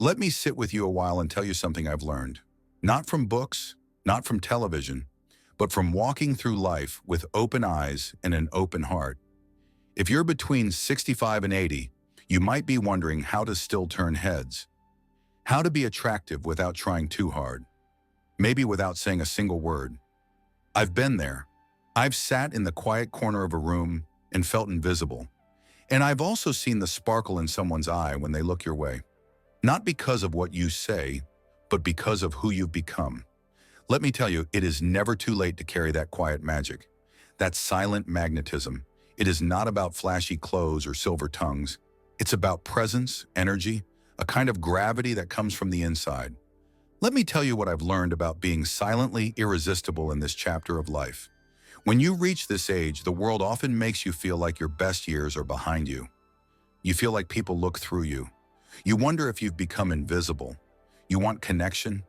Let me sit with you a while and tell you something I've learned. Not from books, not from television, but from walking through life with open eyes and an open heart. If you're between 65 and 80, you might be wondering how to still turn heads, how to be attractive without trying too hard, maybe without saying a single word. I've been there. I've sat in the quiet corner of a room and felt invisible. And I've also seen the sparkle in someone's eye when they look your way. Not because of what you say, but because of who you've become. Let me tell you, it is never too late to carry that quiet magic, that silent magnetism. It is not about flashy clothes or silver tongues. It's about presence, energy, a kind of gravity that comes from the inside. Let me tell you what I've learned about being silently irresistible in this chapter of life. When you reach this age, the world often makes you feel like your best years are behind you. You feel like people look through you. You wonder if you've become invisible. You want connection.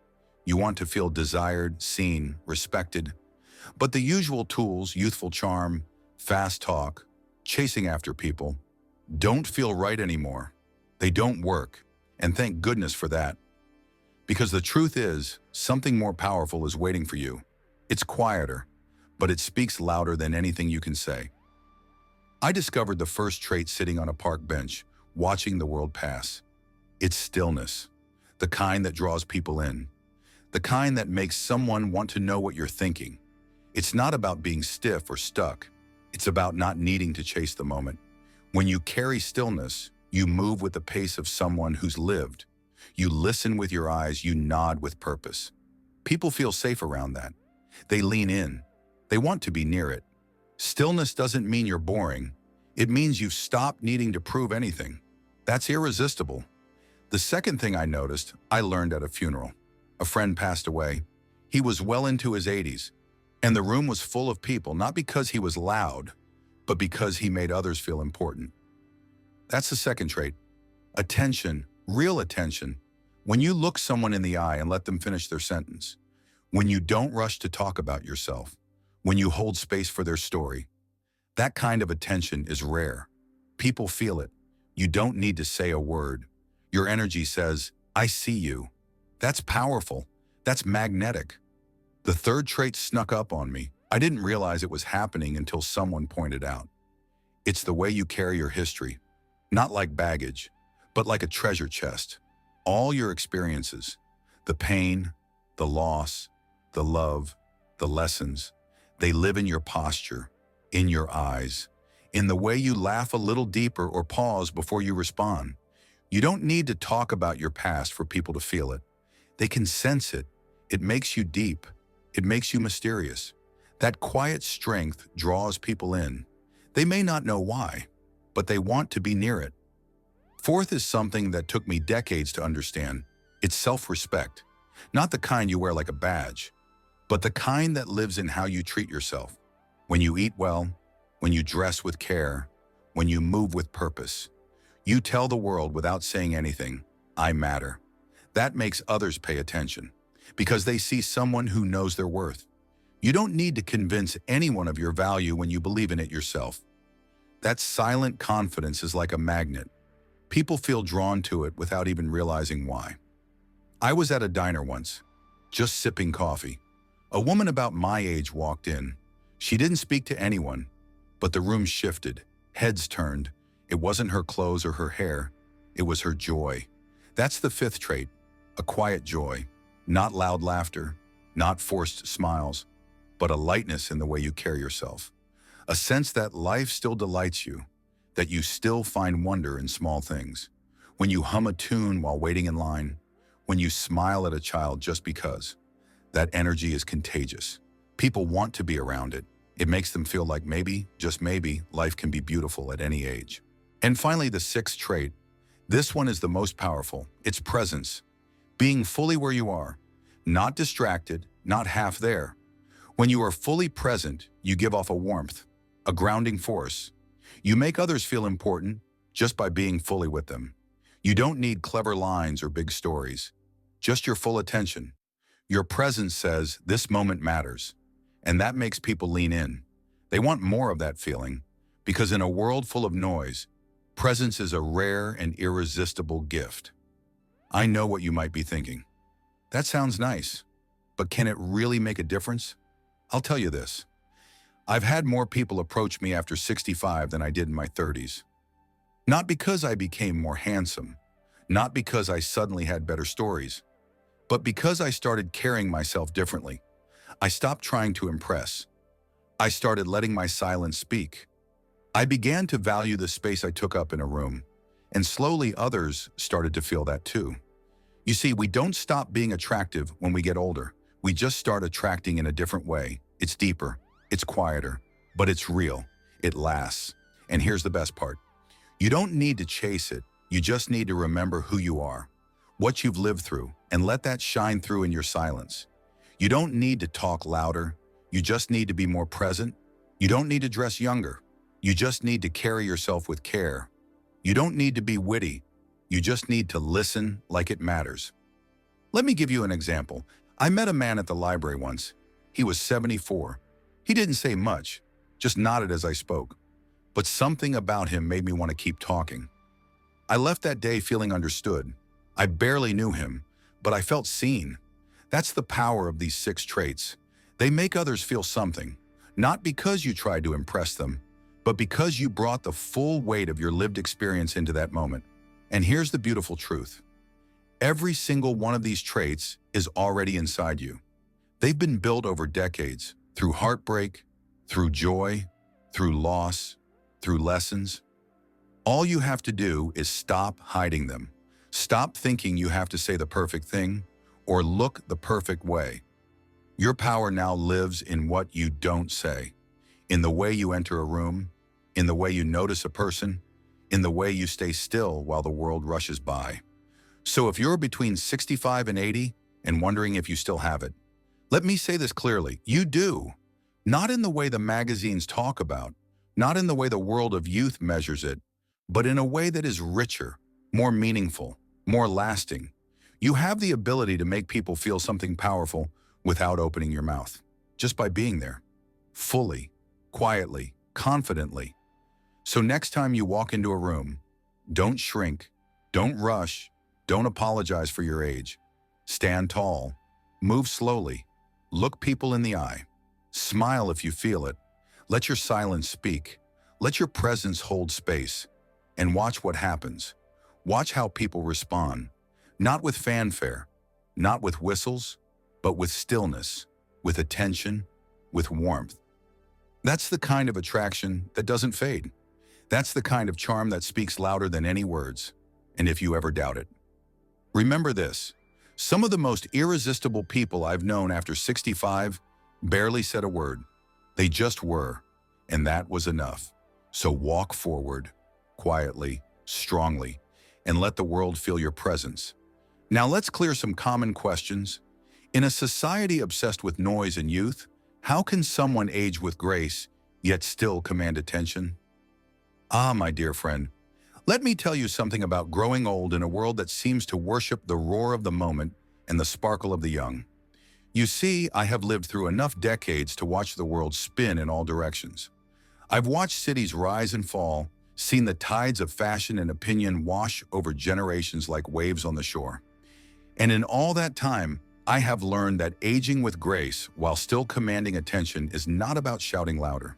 You want to feel desired, seen, respected. But the usual tools, youthful charm, fast talk, chasing after people, don't feel right anymore. They don't work. And thank goodness for that. Because the truth is, something more powerful is waiting for you. It's quieter, but it speaks louder than anything you can say. I discovered the first trait sitting on a park bench, watching the world pass. It's stillness, the kind that draws people in, the kind that makes someone want to know what you're thinking. It's not about being stiff or stuck. It's about not needing to chase the moment. When you carry stillness, you move with the pace of someone who's lived. You listen with your eyes, you nod with purpose. People feel safe around that. They lean in. They want to be near it. Stillness doesn't mean you're boring. It means you've stopped needing to prove anything. That's irresistible. The second thing I noticed, I learned at a funeral. A friend passed away. He was well into his 80s, and the room was full of people, not because he was loud, but because he made others feel important. That's the second trait. Attention, real attention. When you look someone in the eye and let them finish their sentence. When you don't rush to talk about yourself. When you hold space for their story. That kind of attention is rare. People feel it. You don't need to say a word. Your energy says, I see you. That's powerful. That's magnetic. The third trait snuck up on me. I didn't realize it was happening until someone pointed out. It's the way you carry your history. Not like baggage, but like a treasure chest. All your experiences, the pain, the loss, the love, the lessons, they live in your posture, in your eyes, in the way you laugh a little deeper or pause before you respond. You don't need to talk about your past for people to feel it. They can sense it. It makes you deep. It makes you mysterious. That quiet strength draws people in. They may not know why, but they want to be near it. Fourth is something that took me decades to understand. It's self-respect. Not the kind you wear like a badge, but the kind that lives in how you treat yourself. When you eat well, when you dress with care, when you move with purpose. You tell the world without saying anything, I matter. That makes others pay attention, because they see someone who knows their worth. You don't need to convince anyone of your value when you believe in it yourself. That silent confidence is like a magnet. People feel drawn to it without even realizing why. I was at a diner once, just sipping coffee. A woman about my age walked in. She didn't speak to anyone, but the room shifted, heads turned. It wasn't her clothes or her hair, it was her joy. That's the fifth trait, a quiet joy. Not loud laughter, not forced smiles, but a lightness in the way you carry yourself. A sense that life still delights you, that you still find wonder in small things. When you hum a tune while waiting in line, when you smile at a child just because. That energy is contagious. People want to be around it. It makes them feel like maybe, just maybe, life can be beautiful at any age. And finally, the sixth trait. This one is the most powerful. It's presence. Being fully where you are. Not distracted, not half there. When you are fully present, you give off a warmth, a grounding force. You make others feel important just by being fully with them. You don't need clever lines or big stories. Just your full attention. Your presence says, this moment matters. And that makes people lean in. They want more of that feeling, because in a world full of noise, presence is a rare and irresistible gift. I know what you might be thinking. That sounds nice, but can it really make a difference? I'll tell you this. I've had more people approach me after 65 than I did in my 30s. Not because I became more handsome, not because I suddenly had better stories, but because I started carrying myself differently. I stopped trying to impress. I started letting my silence speak. I began to value the space I took up in a room, and slowly others started to feel that too. You see, we don't stop being attractive when we get older. We just start attracting in a different way. It's deeper, it's quieter, but it's real. It lasts. And here's the best part. You don't need to chase it. You just need to remember who you are, what you've lived through, and let that shine through in your silence. You don't need to talk louder. You just need to be more present. You don't need to dress younger. You just need to carry yourself with care. You don't need to be witty. You just need to listen like it matters. Let me give you an example. I met a man at the library once. He was 74. He didn't say much, just nodded as I spoke. But something about him made me want to keep talking. I left that day feeling understood. I barely knew him, but I felt seen. That's the power of these 6 traits. They make others feel something, not because you tried to impress them, but because you brought the full weight of your lived experience into that moment. And here's the beautiful truth. Every single one of these traits is already inside you. They've been built over decades, through heartbreak, through joy, through loss, through lessons. All you have to do is stop hiding them. Stop thinking you have to say the perfect thing or look the perfect way. Your power now lives in what you don't say, in the way you enter a room, in the way you notice a person, in the way you stay still while the world rushes by. So if you're between 65 and 80 and wondering if you still have it, let me say this clearly, you do. Not in the way the magazines talk about, not in the way the world of youth measures it, but in a way that is richer, more meaningful, more lasting. You have the ability to make people feel something powerful without opening your mouth, just by being there, fully, quietly, confidently. So next time you walk into a room, don't shrink, don't rush, don't apologize for your age. Stand tall, move slowly, look people in the eye, smile if you feel it, let your silence speak, let your presence hold space, and watch what happens. Watch how people respond, not with fanfare, not with whistles, but with stillness, with attention, with warmth. That's the kind of attraction that doesn't fade. That's the kind of charm that speaks louder than any words. And if you ever doubt it, remember this. Some of the most irresistible people I've known after 65 barely said a word. They just were, and that was enough. So walk forward, quietly, strongly, and let the world feel your presence. Now let's clear some common questions. In a society obsessed with noise and youth, how can someone age with grace, yet still command attention? Ah, my dear friend, let me tell you something about growing old in a world that seems to worship the roar of the moment and the sparkle of the young. You see, I have lived through enough decades to watch the world spin in all directions. I've watched cities rise and fall, seen the tides of fashion and opinion wash over generations like waves on the shore. And in all that time, I have learned that aging with grace while still commanding attention is not about shouting louder.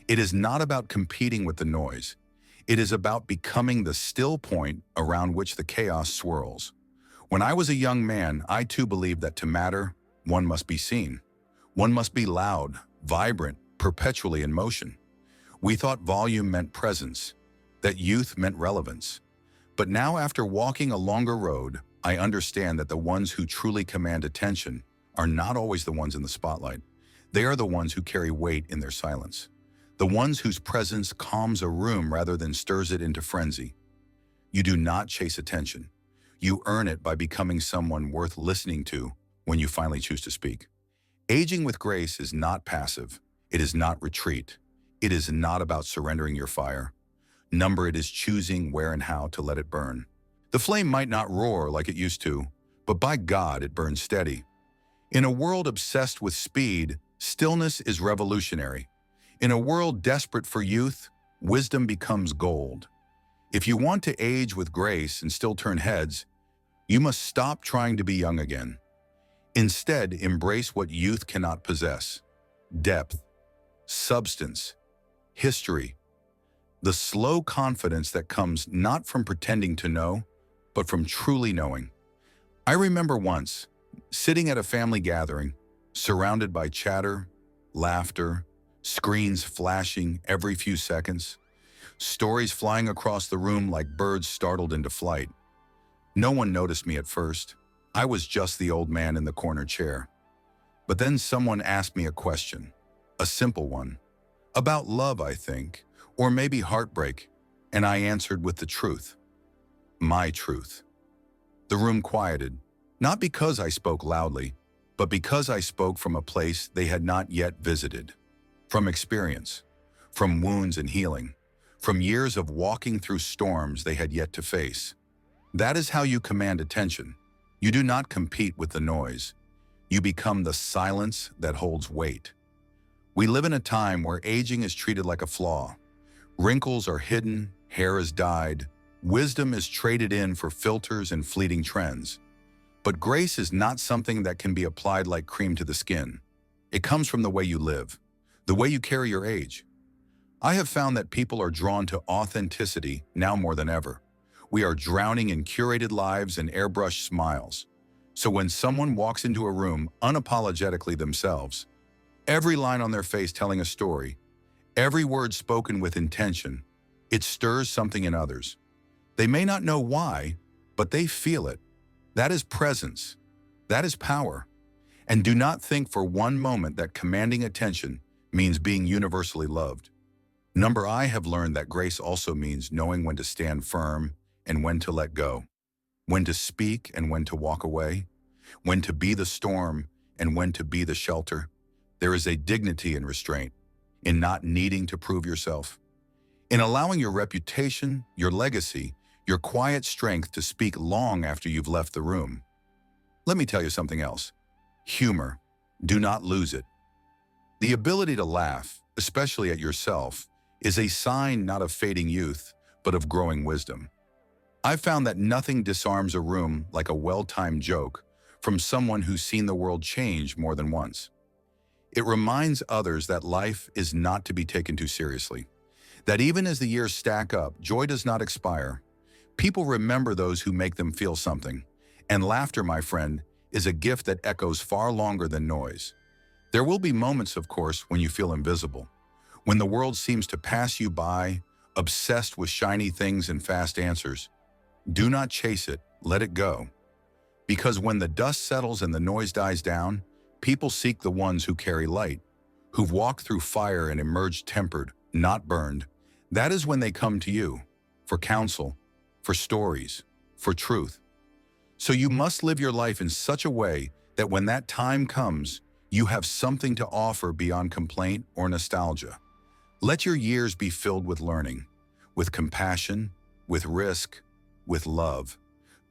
It is not about competing with the noise. It is about becoming the still point around which the chaos swirls. When I was a young man, I too believed that to matter, one must be seen. One must be loud, vibrant, perpetually in motion. We thought volume meant presence, that youth meant relevance. But now, after walking a longer road, I understand that the ones who truly command attention are not always the ones in the spotlight. They are the ones who carry weight in their silence. The ones whose presence calms a room rather than stirs it into frenzy. You do not chase attention. You earn it by becoming someone worth listening to when you finally choose to speak. Aging with grace is not passive. It is not retreat. It is not about surrendering your fire. Number it is choosing where and how to let it burn. The flame might not roar like it used to, but by God, it burns steady. In a world obsessed with speed, stillness is revolutionary. In a world desperate for youth, wisdom becomes gold. If you want to age with grace and still turn heads, You must stop trying to be young again. Instead, embrace what youth cannot possess: depth, substance, history, the slow confidence that comes not from pretending to know, but from truly knowing. I remember once, sitting at a family gathering, surrounded by chatter, laughter, screens flashing every few seconds, stories flying across the room like birds startled into flight. No one noticed me at first. I was just the old man in the corner chair. But then someone asked me a question, a simple one, about love, I think, or maybe heartbreak, and I answered with the truth, my truth. The room quieted, not because I spoke loudly, but because I spoke from a place they had not yet visited, from experience, from wounds and healing, from years of walking through storms they had yet to face. That is how you command attention. You do not compete with the noise. You become the silence that holds weight. We live in a time where aging is treated like a flaw. Wrinkles are hidden, hair is dyed, wisdom is traded in for filters and fleeting trends. But grace is not something that can be applied like cream to the skin. It comes from the way you live, the way you carry your age. I have found that people are drawn to authenticity now more than ever. We are drowning in curated lives and airbrushed smiles. So when someone walks into a room unapologetically themselves, every line on their face telling a story, every word spoken with intention, it stirs something in others. They may not know why, but they feel it. That is presence. That is power. And do not think for one moment that commanding attention means being universally loved. I have learned that grace also means knowing when to stand firm and when to let go, when to speak and when to walk away, when to be the storm and when to be the shelter. There is a dignity in restraint, in not needing to prove yourself, in allowing your reputation, your legacy, your quiet strength to speak long after you've left the room. Let me tell you something else. Humor. Do not lose it. The ability to laugh, especially at yourself, is a sign not of fading youth, but of growing wisdom. I've found that nothing disarms a room like a well-timed joke from someone who's seen the world change more than once. It reminds others that life is not to be taken too seriously, that even as the years stack up, joy does not expire. People remember those who make them feel something, and laughter, my friend, is a gift that echoes far longer than noise. There will be moments, of course, when you feel invisible, when the world seems to pass you by, obsessed with shiny things and fast answers. Do not chase it, let it go. Because when the dust settles and the noise dies down, people seek the ones who carry light, who've walked through fire and emerged tempered, not burned. That is when they come to you, for counsel, for stories, for truth. So you must live your life in such a way that when that time comes, you have something to offer beyond complaint or nostalgia. Let your years be filled with learning, with compassion, with risk, with love.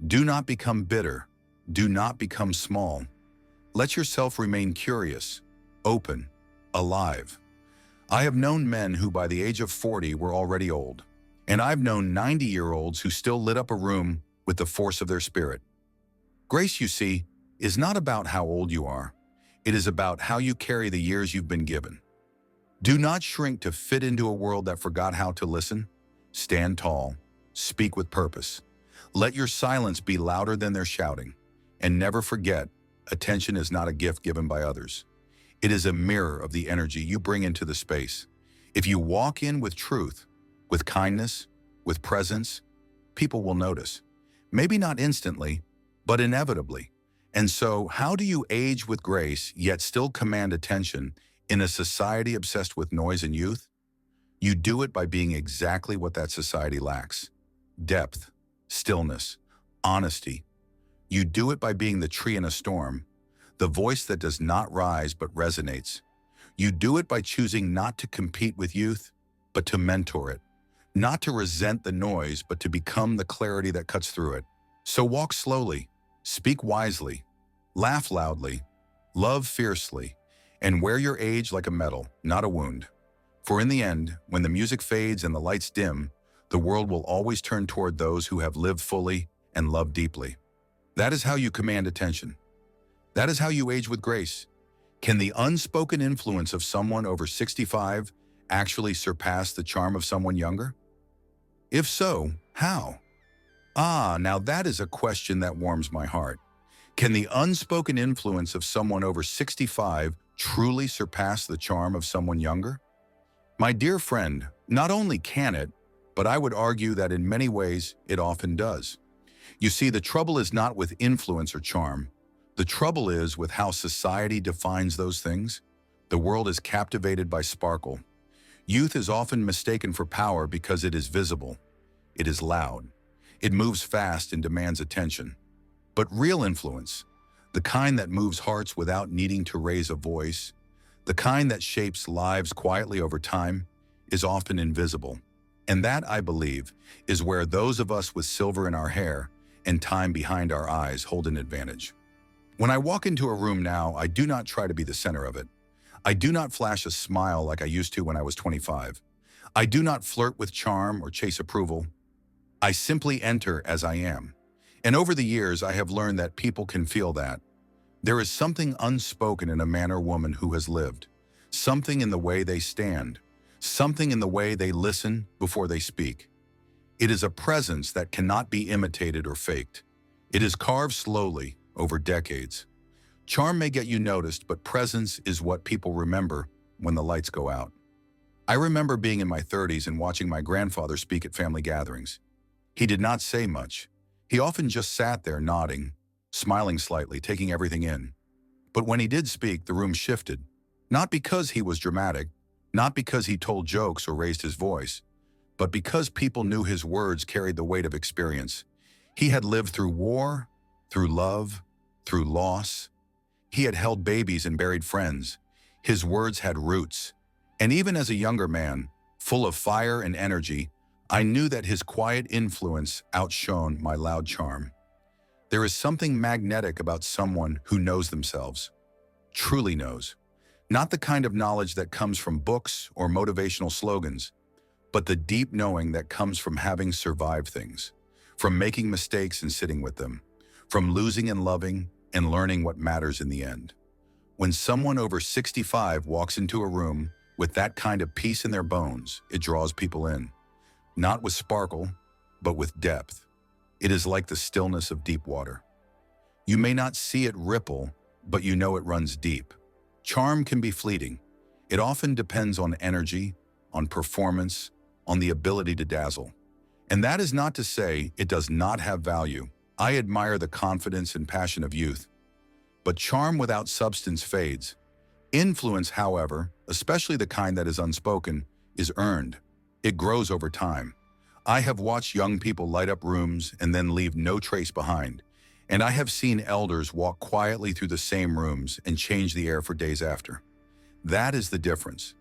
Do not become bitter. Do not become small. Let yourself remain curious, open, alive. I have known men who by the age of 40 were already old, and I've known 90-year-olds who still lit up a room with the force of their spirit. Grace, you see, is not about how old you are. It is about how you carry the years you've been given. Do not shrink to fit into a world that forgot how to listen. Stand tall. Speak with purpose. Let your silence be louder than their shouting. And never forget, attention is not a gift given by others. It is a mirror of the energy you bring into the space. If you walk in with truth, with kindness, with presence, people will notice. Maybe not instantly, but inevitably. And so, how do you age with grace, yet still command attention in a society obsessed with noise and youth? You do it by being exactly what that society lacks: depth, stillness, honesty. You do it by being the tree in a storm, the voice that does not rise but resonates. You do it by choosing not to compete with youth, but to mentor it, not to resent the noise, but to become the clarity that cuts through it. So walk slowly, speak wisely, laugh loudly, love fiercely, and wear your age like a medal, not a wound. For in the end, when the music fades and the lights dim, the world will always turn toward those who have lived fully and loved deeply. That is how you command attention. That is how you age with grace. Can the unspoken influence of someone over 65 actually surpass the charm of someone younger? If so, how? Now that is a question that warms my heart. Can the unspoken influence of someone over 65 truly surpass the charm of someone younger? My dear friend, not only can it, but I would argue that in many ways it often does. You see, the trouble is not with influence or charm. The trouble is with how society defines those things. The world is captivated by sparkle. Youth is often mistaken for power because it is visible. It is loud. It moves fast and demands attention. But real influence, the kind that moves hearts without needing to raise a voice, the kind that shapes lives quietly over time, is often invisible. And that, I believe, is where those of us with silver in our hair and time behind our eyes hold an advantage. When I walk into a room now, I do not try to be the center of it. I do not flash a smile like I used to when I was 25. I do not flirt with charm or chase approval. I simply enter as I am. And over the years, I have learned that people can feel that. There is something unspoken in a man or woman who has lived, something in the way they stand, something in the way they listen before they speak. It is a presence that cannot be imitated or faked. It is carved slowly over decades. Charm may get you noticed, but presence is what people remember when the lights go out. I remember being in my 30s and watching my grandfather speak at family gatherings. He did not say much. He often just sat there nodding, smiling slightly, taking everything in. But when he did speak, the room shifted. Not because he was dramatic, not because he told jokes or raised his voice, but because people knew his words carried the weight of experience. He had lived through war, through love, through loss. He had held babies and buried friends. His words had roots. And even as a younger man, full of fire and energy, I knew that his quiet influence outshone my loud charm. There is something magnetic about someone who knows themselves, truly knows. Not the kind of knowledge that comes from books or motivational slogans, but the deep knowing that comes from having survived things, from making mistakes and sitting with them, from losing and loving and learning what matters in the end. When someone over 65 walks into a room with that kind of peace in their bones, it draws people in. Not with sparkle, but with depth. It is like the stillness of deep water. You may not see it ripple, but you know it runs deep. Charm can be fleeting. It often depends on energy, on performance, on the ability to dazzle. And that is not to say it does not have value. I admire the confidence and passion of youth. But charm without substance fades. Influence, however, especially the kind that is unspoken, is earned. It grows over time. I have watched young people light up rooms and then leave no trace behind. And I have seen elders walk quietly through the same rooms and change the air for days after. That is the difference.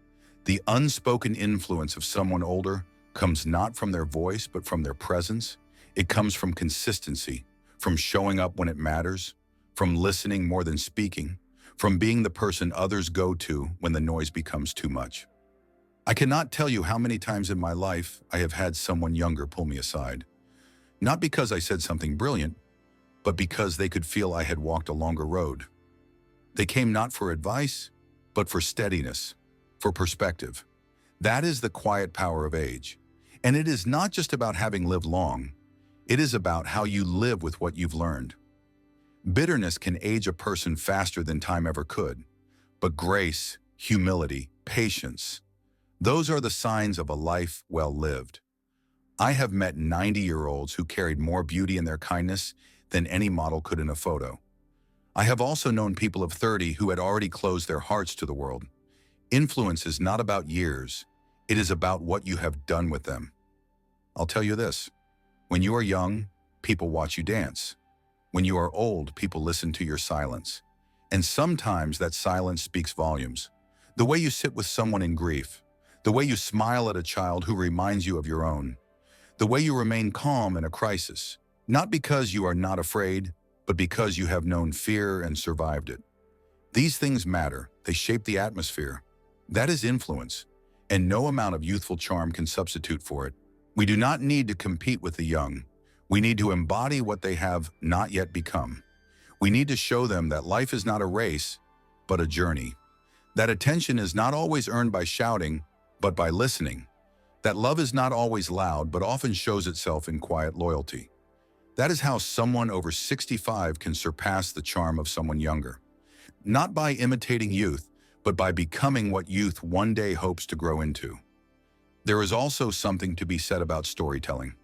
The unspoken influence of someone older comes not from their voice, but from their presence. It comes from consistency, from showing up when it matters, from listening more than speaking, from being the person others go to when the noise becomes too much. I cannot tell you how many times in my life I have had someone younger pull me aside. Not because I said something brilliant, but because they could feel I had walked a longer road. They came not for advice, but for steadiness, for perspective. That is the quiet power of age. And it is not just about having lived long. It is about how you live with what you've learned. Bitterness can age a person faster than time ever could. But grace, humility, patience, those are the signs of a life well lived. I have met 90-year-olds who carried more beauty in their kindness than any model could in a photo. I have also known people of 30 who had already closed their hearts to the world. Influence is not about years. It is about what you have done with them. I'll tell you this. When you are young, people watch you dance. When you are old, people listen to your silence. And sometimes that silence speaks volumes. The way you sit with someone in grief, the way you smile at a child who reminds you of your own, the way you remain calm in a crisis, not because you are not afraid, but because you have known fear and survived it. These things matter. They shape the atmosphere. That is influence, and no amount of youthful charm can substitute for it. We do not need to compete with the young. We need to embody what they have not yet become. We need to show them that life is not a race, but a journey. That attention is not always earned by shouting, but by listening. That love is not always loud, but often shows itself in quiet loyalty. That is how someone over 65 can surpass the charm of someone younger. Not by imitating youth, but by becoming what youth one day hopes to grow into. There is also something to be said about storytelling.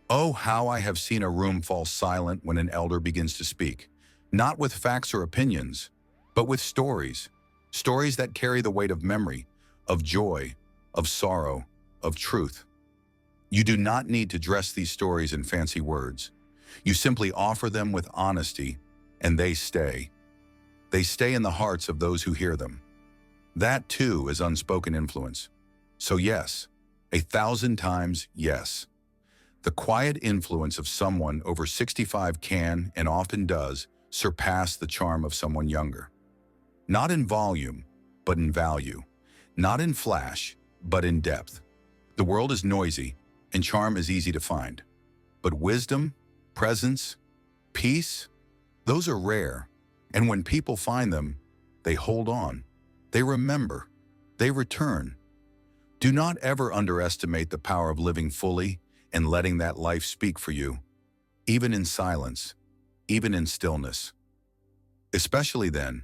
Oh, how I have seen a room fall silent when an elder begins to speak, not with facts or opinions, but with stories. Stories that carry the weight of memory, of joy, of sorrow, of truth. You do not need to dress these stories in fancy words. You simply offer them with honesty, and they stay. They stay in the hearts of those who hear them. That, too, is unspoken influence. So yes, 1,000 times yes. The quiet influence of someone over 65 can, and often does, surpass the charm of someone younger. Not in volume, but in value. Not in flash, but in depth. The world is noisy, and charm is easy to find. But wisdom, presence, peace, those are rare. And when people find them, they hold on. They remember. They return. Do not ever underestimate the power of living fully and letting that life speak for you, even in silence, even in stillness. Especially then,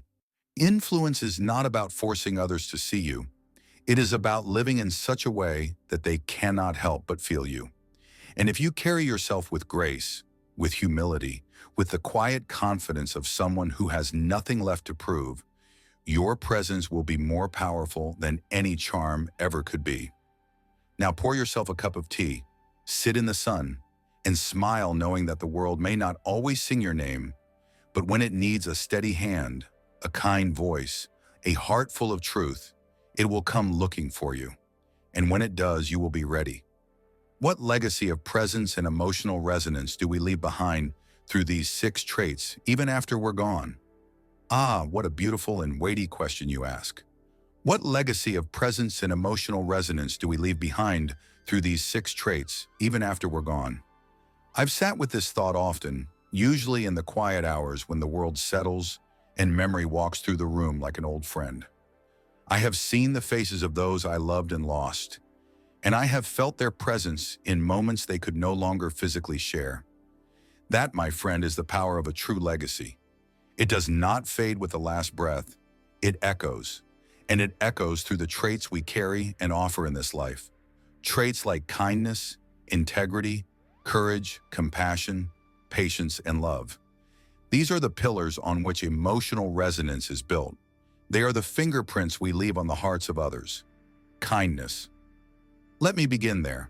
influence is not about forcing others to see you. It is about living in such a way that they cannot help but feel you. And if you carry yourself with grace, with humility, with the quiet confidence of someone who has nothing left to prove, your presence will be more powerful than any charm ever could be. Now pour yourself a cup of tea, sit in the sun, and smile knowing that the world may not always sing your name, but when it needs a steady hand, a kind voice, a heart full of truth, it will come looking for you. And when it does, you will be ready. What legacy of presence and emotional resonance do we leave behind through these 6 traits, even after we're gone? Ah, what a beautiful and weighty question you ask. What legacy of presence and emotional resonance do we leave behind through these 6 traits, even after we're gone? I've sat with this thought often, usually in the quiet hours when the world settles and memory walks through the room like an old friend. I have seen the faces of those I loved and lost, and I have felt their presence in moments they could no longer physically share. That, my friend, is the power of a true legacy. It does not fade with the last breath. It echoes, and it echoes through the traits we carry and offer in this life. Traits like kindness, integrity, courage, compassion, patience, and love. These are the pillars on which emotional resonance is built. They are the fingerprints we leave on the hearts of others. Kindness. Let me begin there.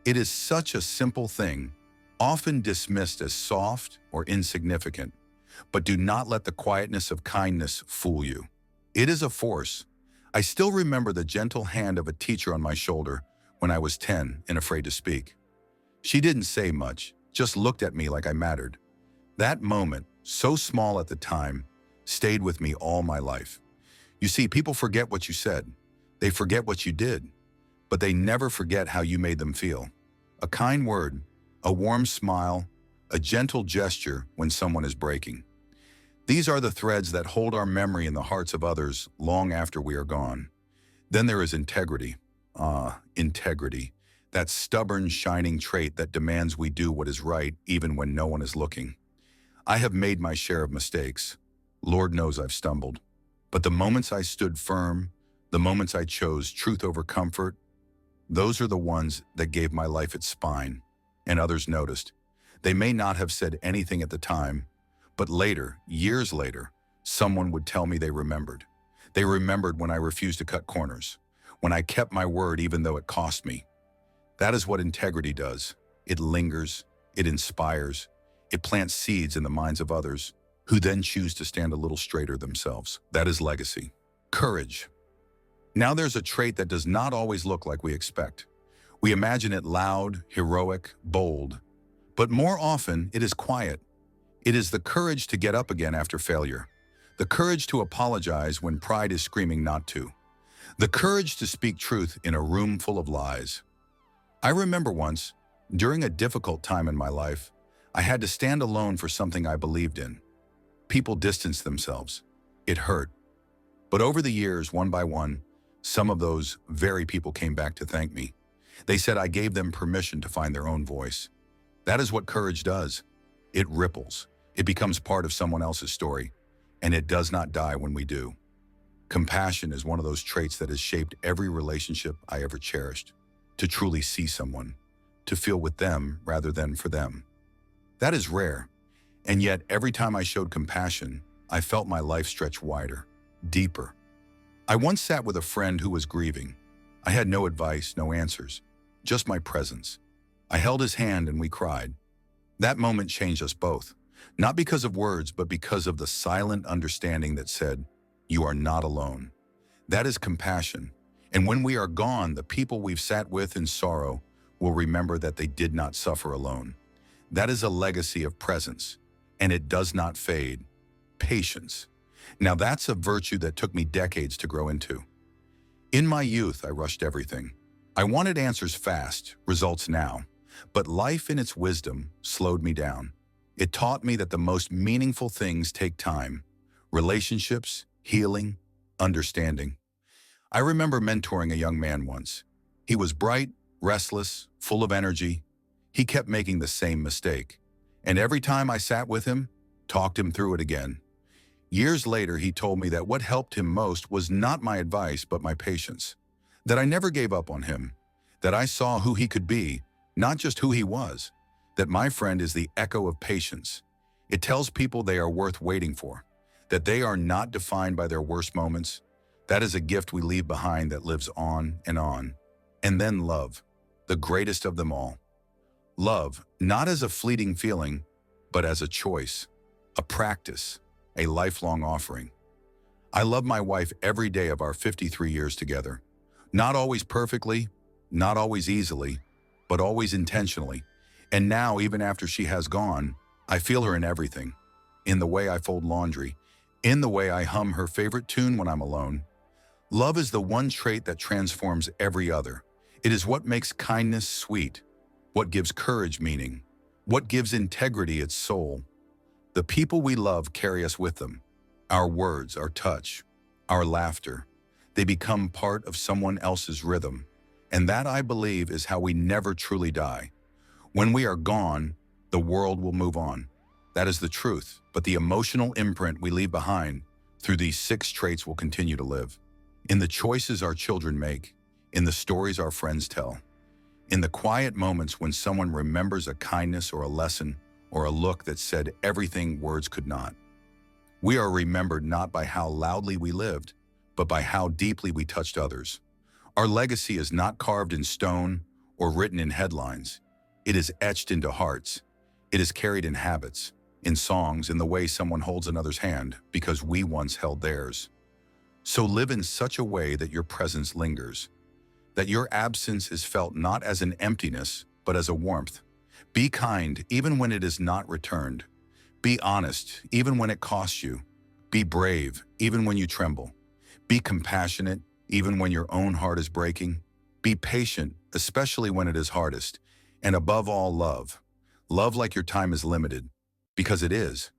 It is such a simple thing, often dismissed as soft or insignificant. But do not let the quietness of kindness fool you. It is a force. I still remember the gentle hand of a teacher on my shoulder when I was 10 and afraid to speak. She didn't say much, just looked at me like I mattered. That moment, so small at the time, stayed with me all my life. You see, people forget what you said. They forget what you did, but they never forget how you made them feel. A kind word, a warm smile, a gentle gesture when someone is breaking. These are the threads that hold our memory in the hearts of others long after we are gone. Then there is integrity. Integrity. That stubborn, shining trait that demands we do what is right even when no one is looking. I have made my share of mistakes. Lord knows I've stumbled. But the moments I stood firm, the moments I chose truth over comfort, those are the ones that gave my life its spine, and others noticed. They may not have said anything at the time, but later, years later, someone would tell me they remembered. They remembered when I refused to cut corners, when I kept my word even though it cost me. That is what integrity does. It lingers, it inspires, it plants seeds in the minds of others, who then choose to stand a little straighter themselves. That is legacy. Courage. Now there's a trait that does not always look like we expect. We imagine it loud, heroic, bold. But more often, it is quiet. It is the courage to get up again after failure. The courage to apologize when pride is screaming not to. The courage to speak truth in a room full of lies. I remember once, During a difficult time in my life, I had to stand alone for something I believed in. People distanced themselves. It hurt. But over the years, one by one, some of those very people came back to thank me. They said I gave them permission to find their own voice. That is what courage does. It ripples. It becomes part of someone else's story, and it does not die when we do. Compassion is one of those traits that has shaped every relationship I ever cherished. To truly see someone, to feel with them rather than for them. That is rare, and yet every time I showed compassion, I felt my life stretch wider, deeper. I once sat with a friend who was grieving. I had no advice, no answers, just my presence. I held his hand and we cried. That moment changed us both, not because of words, but because of the silent understanding that said, "You are not alone." That is compassion. And when we are gone, the people we've sat with in sorrow will remember that they did not suffer alone. That is a legacy of presence, and it does not fade. Patience. Now that's a virtue that took me decades to grow into. In my youth, I rushed everything. I wanted answers fast, results now. But life in its wisdom slowed me down. It taught me that the most meaningful things take time. Relationships, healing, understanding. I remember mentoring a young man once. He was bright, restless, full of energy. He kept making the same mistake. And every time I sat with him, talked him through it again. Years later, he told me that what helped him most was not my advice, but my patience. That I never gave up on him. That I saw who he could be, not just who he was. That my friend is the echo of patience. It tells people they are worth waiting for. That they are not defined by their worst moments. That is a gift we leave behind that lives on and on. And then love, the greatest of them all. Love, not as a fleeting feeling, but as a choice, a practice, a lifelong offering. I love my wife every day of our 53 years together. Not always perfectly, not always easily, but always intentionally. And now, even after she has gone, I feel her in everything. In the way I fold laundry, in the way I hum her favorite tune when I'm alone. Love is the one trait that transforms every other. It is what makes kindness sweet, what gives courage meaning, what gives integrity its soul. The people we love carry us with them. Our words, our touch, our laughter. They become part of someone else's rhythm. And that, I believe, is how we never truly die. When we are gone, the world will move on. That is the truth, but the emotional imprint we leave behind through these 6 traits will continue to live. In the choices our children make, in the stories our friends tell, in the quiet moments when someone remembers a kindness or a lesson or a look that said everything words could not. We are remembered not by how loudly we lived, but by how deeply we touched others. Our legacy is not carved in stone or written in headlines. It is etched into hearts. It is carried in habits, in songs, in the way someone holds another's hand because we once held theirs. So live in such a way that your presence lingers, that your absence is felt not as an emptiness, but as a warmth. Be kind even when it is not returned. Be honest even when it costs you. Be brave even when you tremble. Be compassionate even when your own heart is breaking. Be patient, especially when it is hardest. And above all, love. Love like your time is limited, because it is.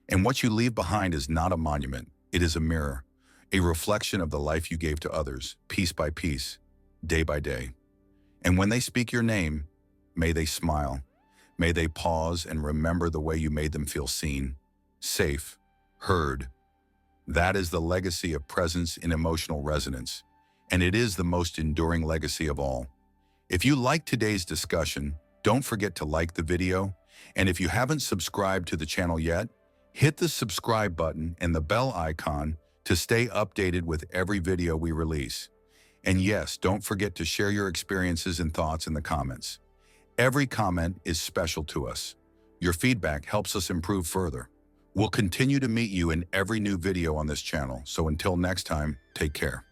And what you leave behind is not a monument. It is a mirror, a reflection of the life you gave to others, piece by piece, day by day. And when they speak your name, may they smile. May they pause and remember the way you made them feel seen, safe, heard. That is the legacy of presence in emotional resonance, and it is the most enduring legacy of all. If you liked today's discussion, don't forget to like the video, and if you haven't subscribed to the channel yet, hit the subscribe button and the bell icon to stay updated with every video we release. And yes, don't forget to share your experiences and thoughts in the comments. Every comment is special to us. Your feedback helps us improve further. We'll continue to meet you in every new video on this channel, so until next time, take care.